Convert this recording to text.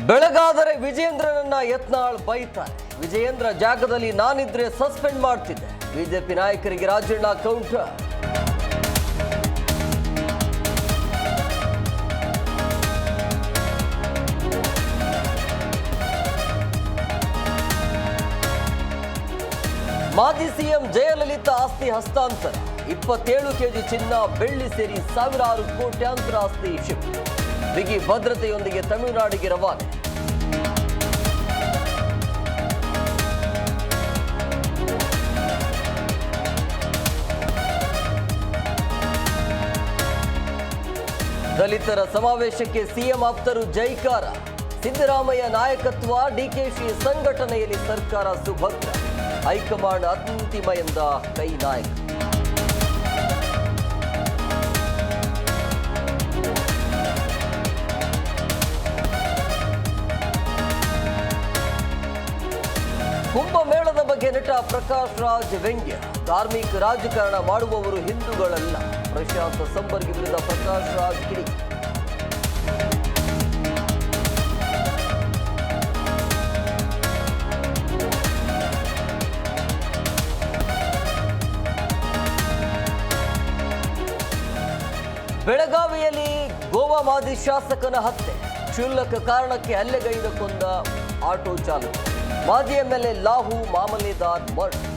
ಬೆಳಗಾದರೆ ವಿಜಯೇಂದ್ರನನ್ನ ಯತ್ನಾಳ್ ಬೈತಾರೆ. ವಿಜಯೇಂದ್ರ ಜಾಗದಲ್ಲಿ ನಾನಿದ್ರೆ ಸಸ್ಪೆಂಡ್ ಮಾಡ್ತಿದ್ದೆ. ಬಿಜೆಪಿ ನಾಯಕರಿಗೆ ರಾಜಣ್ಣ ಕೌಂಟರ್. ಮಾಜಿ ಸಿಎಂ ಜಯಲಲಿತಾ ಆಸ್ತಿ ಹಸ್ತಾಂತರ. 27 ಕೆಜಿ ಚಿನ್ನ, ಬೆಳ್ಳಿ ಸೇರಿ ಸಾವಿರಾರು ಕೋಟ್ಯಾಂತರ ಆಸ್ತಿ ಶಿಫ್ಟ್. ಬಿಗಿ ಭದ್ರತೆಯೊಂದಿಗೆ ತಮಿಳುನಾಡಿಗೆ ರವಾನೆ. ದಲಿತರ ಸಮಾವೇಶಕ್ಕೆ ಸಿಎಂ ಆಪ್ತರು ಜೈಕಾರ. ಸಿದ್ದರಾಮಯ್ಯ ನಾಯಕತ್ವ, ಡಿಕೆಶಿ ಸಂಘಟನೆಯಲ್ಲಿ ಸರ್ಕಾರ ಸುಭದ್ರ. ಹೈಕಮಾಂಡ್ ಅಂತಿಮ ಎಂದ ಕೈ ನಾಯಕ. ಕುಂಭಮೇಳದ ಬಗ್ಗೆ ನಟ ಪ್ರಕಾಶ್ ರಾಜ್ ವ್ಯಂಗ್ಯ. ಧಾರ್ಮಿಕ ರಾಜಕಾರಣ ಮಾಡುವವರು ಹಿಂದೂಗಳಲ್ಲ. ಪ್ರಶಾಂತ್ ಸಂಬರ್ಗಿ ವಿರುದ್ಧ ಪ್ರಕಾಶ್ ರಾಜ್ ಕಿಡಿ. ಬೆಳಗಾವಿಯಲ್ಲಿ ಗೋವಾ ಮಾಜಿ ಶಾಸಕನ ಹತ್ಯೆ. ಕ್ಷುಲ್ಲಕ ಕಾರಣಕ್ಕೆ ಹಲ್ಲೆಗೈದ ಕೊಂದ ಆಟೋ ಚಾಲಕ. ಮಾಜಿ ಎಂಎಲ್ಎ ಲಾಹು ಮಾಮಲೆದಾರ್ ಮರ್ಡರ್.